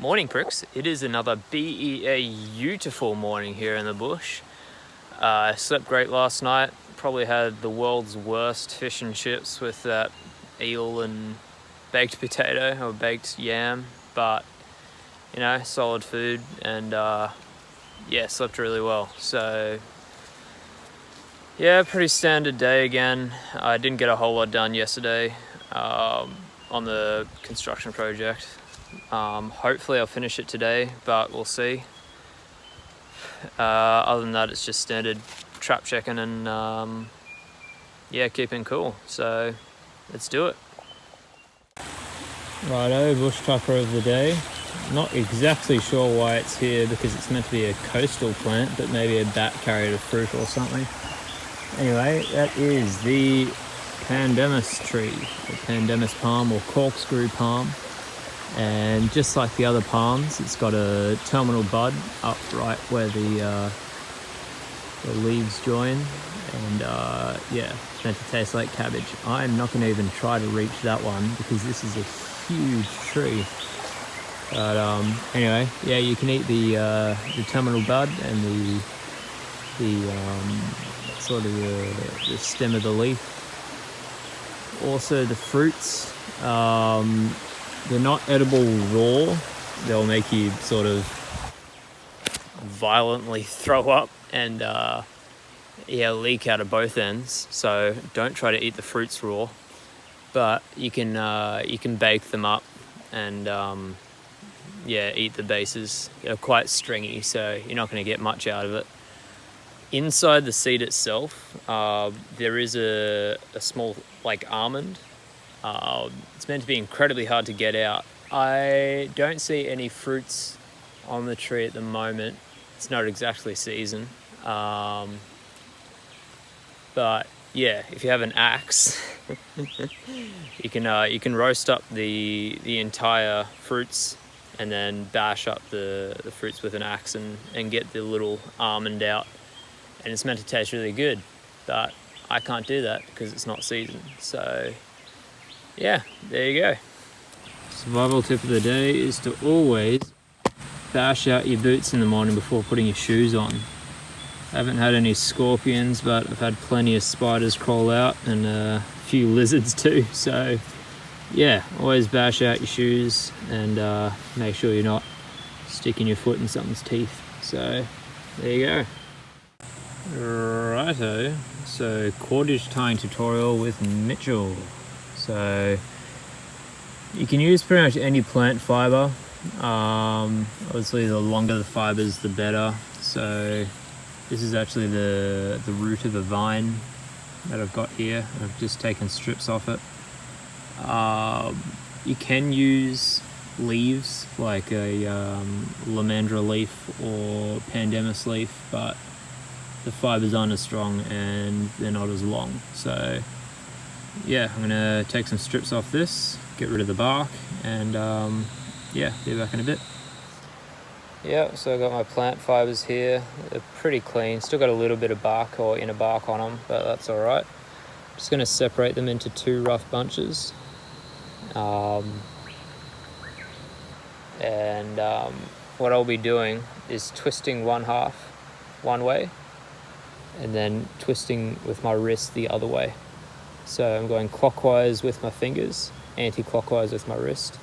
Morning pricks, it is another beautiful morning here in the bush. I slept great last night, probably had the world's worst fish and chips with that eel and baked potato or baked yam, but you know, solid food, and yeah, slept really well. So yeah, pretty standard day again. I didn't get a whole lot done yesterday on the construction project. Hopefully I'll finish it today, but we'll see. Other than that, it's just standard trap checking and yeah, keeping cool. So let's do it. Righto, bush tucker of the day. Not exactly sure why it's here, because it's meant to be a coastal plant, but maybe a bat carried a fruit or something. Anyway, that is the pandemus tree, the pandemus palm or corkscrew palm. And just like the other palms, it's got a terminal bud up right where the leaves join, and yeah, it's meant to taste like cabbage. I'm not going to even try to reach that one because this is a huge tree. But anyway, yeah, you can eat the terminal bud and the sort of the stem of the leaf. Also the fruits. They're not edible raw. They'll make you sort of violently throw up and yeah, leak out of both ends. So don't try to eat the fruits raw. But you can bake them up and yeah, eat the bases. They're quite stringy, so you're not going to get much out of it. Inside the seed itself, there is a small like almond. It's meant to be incredibly hard to get out. I don't see any fruits on the tree at the moment. It's not exactly season. But yeah, if you have an axe, you can roast up the entire fruits and then bash up the fruits with an axe and get the little almond out. And it's meant to taste really good, but I can't do that because it's not season. So yeah, there you go. Survival tip of the day is to always bash out your boots in the morning before putting your shoes on. I haven't had any scorpions, but I've had plenty of spiders crawl out and a few lizards too. So yeah, always bash out your shoes and make sure you're not sticking your foot in something's teeth. So there you go. Righto, so cordage tying tutorial with Mitchell. So you can use pretty much any plant fibre. Obviously the longer the fibres the better. So this is actually the root of a vine that I've got here. I've just taken strips off it. You can use leaves like a lamandra leaf or pandemus leaf, but the fibres aren't as strong and they're not as long. So yeah, I'm gonna take some strips off this, get rid of the bark, and yeah, be back in a bit. Yeah, so I've got my plant fibres here. They're pretty clean, still got a little bit of bark or inner bark on them, but that's all right. Just gonna separate them into two rough bunches. And what I'll be doing is twisting one half one way and then twisting with my wrist the other way. So I'm going clockwise with my fingers, anti-clockwise with my wrist,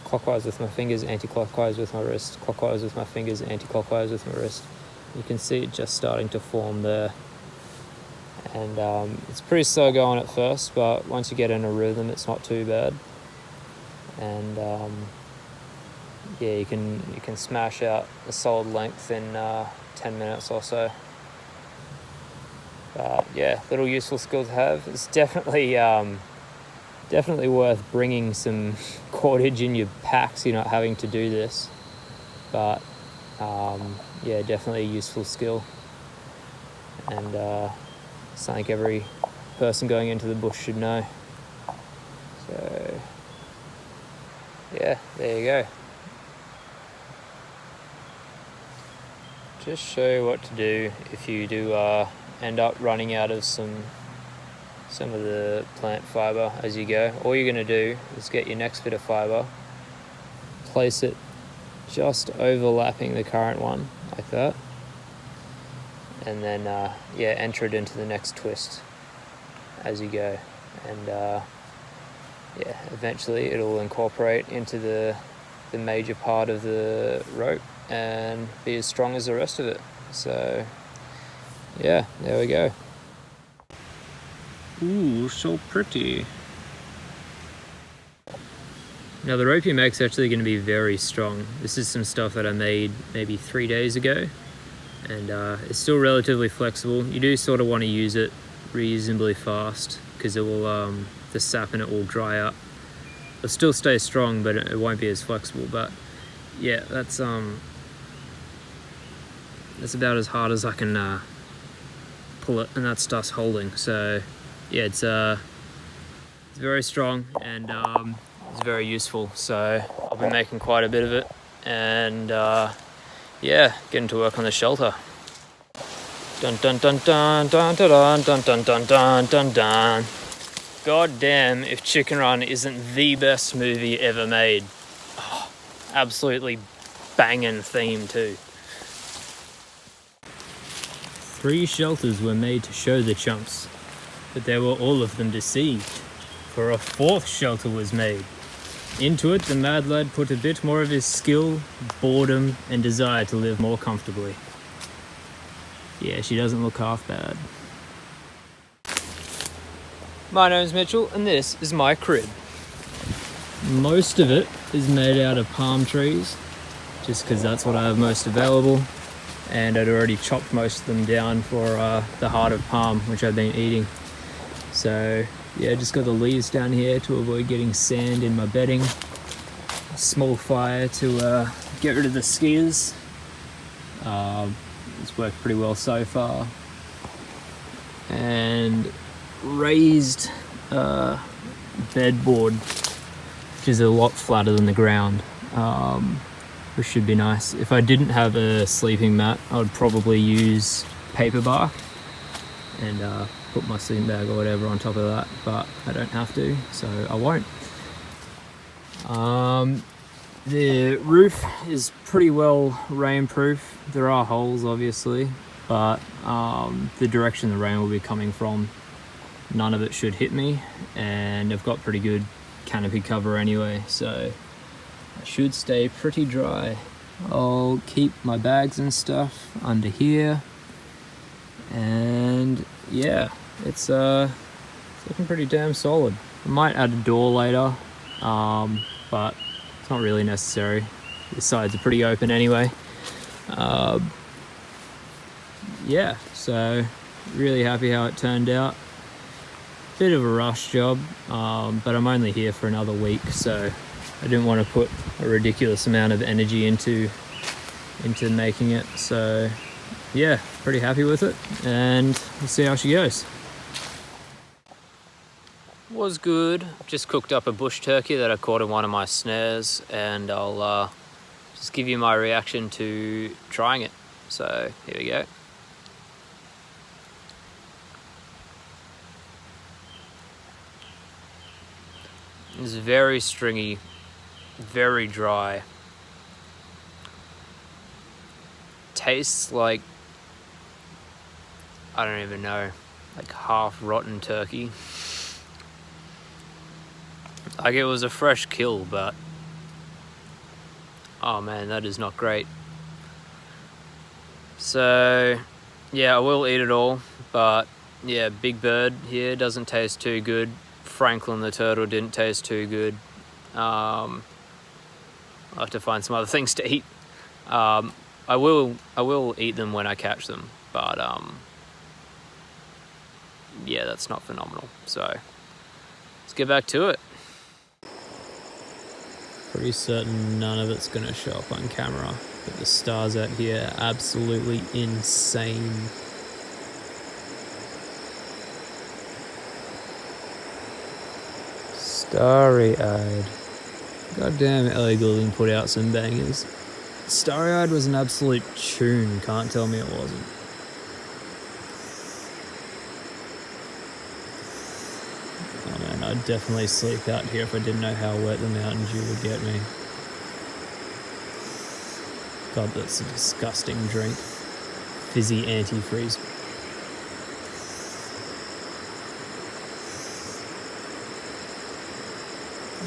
clockwise with my fingers, anti-clockwise with my wrist, clockwise with my fingers, anti-clockwise with my wrist. You can see it just starting to form there. And it's pretty slow going at first, but once you get in a rhythm, it's not too bad. And yeah, you can smash out a solid length in 10 minutes or so. Yeah, little useful skill to have. It's definitely worth bringing some cordage in your pack so you're not having to do this. But yeah, definitely a useful skill, and something every person going into the bush should know. So yeah, there you go. Just show you what to do if you do end up running out of some of the plant fibre as you go. All you're going to do is get your next bit of fibre, place it just overlapping the current one like that, and then yeah, enter it into the next twist as you go, and yeah, eventually it'll incorporate into the major part of the rope and be as strong as the rest of it. So yeah, there we go. Ooh, so pretty. Now the rope you make is actually going to be very strong. This is some stuff that I made maybe 3 days ago, and it's still relatively flexible. You do sort of want to use it reasonably fast because it will the sap in it will dry up. It'll still stay strong, but it won't be as flexible. But yeah, that's about as hard as I can pull it, and that stuff's holding. So yeah, it's very strong, and it's very useful. So I'll be making quite a bit of it, and yeah, getting to work on the shelter. Dun dun dun dun dun dun dun dun dun dun dun dun. God damn if Chicken Run isn't the best movie ever made. Oh, absolutely banging theme too. 3 shelters were made to show the chumps, but they were all of them deceived, for a 4th shelter was made. Into it the mad lad put a bit more of his skill, boredom and desire to live more comfortably. Yeah, she doesn't look half bad. My name's Mitchell, and this is my crib. Most of it is made out of palm trees, just because that's what I have most available, and I'd already chopped most of them down for the heart of palm, which I've been eating. So yeah, just got the leaves down here to avoid getting sand in my bedding. A small fire to get rid of the skeeters. It's worked pretty well so far. And raised bedboard, which is a lot flatter than the ground, which should be nice. If I didn't have a sleeping mat, I would probably use paper bark and put my sleeping bag or whatever on top of that, but I don't have to, so I won't. The roof is pretty well rainproof. There are holes obviously, but the direction the rain will be coming from, none of it should hit me, and I've got pretty good canopy cover anyway, so I should stay pretty dry. I'll keep my bags and stuff under here, and yeah, it's looking pretty damn solid. I might add a door later, but it's not really necessary. The sides are pretty open anyway. Yeah, so really happy how it turned out. Bit of a rush job, but I'm only here for another week, so I didn't want to put a ridiculous amount of energy into making it. So yeah, pretty happy with it, and we'll see how she goes. Was good. Just cooked up a bush turkey that I caught in one of my snares, and I'll just give you my reaction to trying it. So here we go. It's very stringy, very dry. Tastes like, I don't even know, like half rotten turkey. Like it was a fresh kill, but oh man, that is not great. So yeah, I will eat it all, but yeah, Big Bird here doesn't taste too good. Franklin the turtle didn't taste too good. I'll have to find some other things to eat. I will eat them when I catch them, but yeah, that's not phenomenal. So let's get back to it. Pretty certain none of it's going to show up on camera, but the stars out here are absolutely insane. Starry-eyed. Goddamn, Ellie Goulding put out some bangers. Starry-eyed was an absolute tune, can't tell me it wasn't. Oh man, I'd definitely sleep out here if I didn't know how wet the Mountain Dew would get me. God, that's a disgusting drink. Fizzy antifreeze.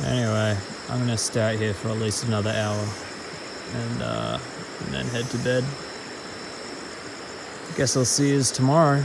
Anyway, I'm gonna stay out here for at least another hour and then head to bed. Guess I'll see you tomorrow.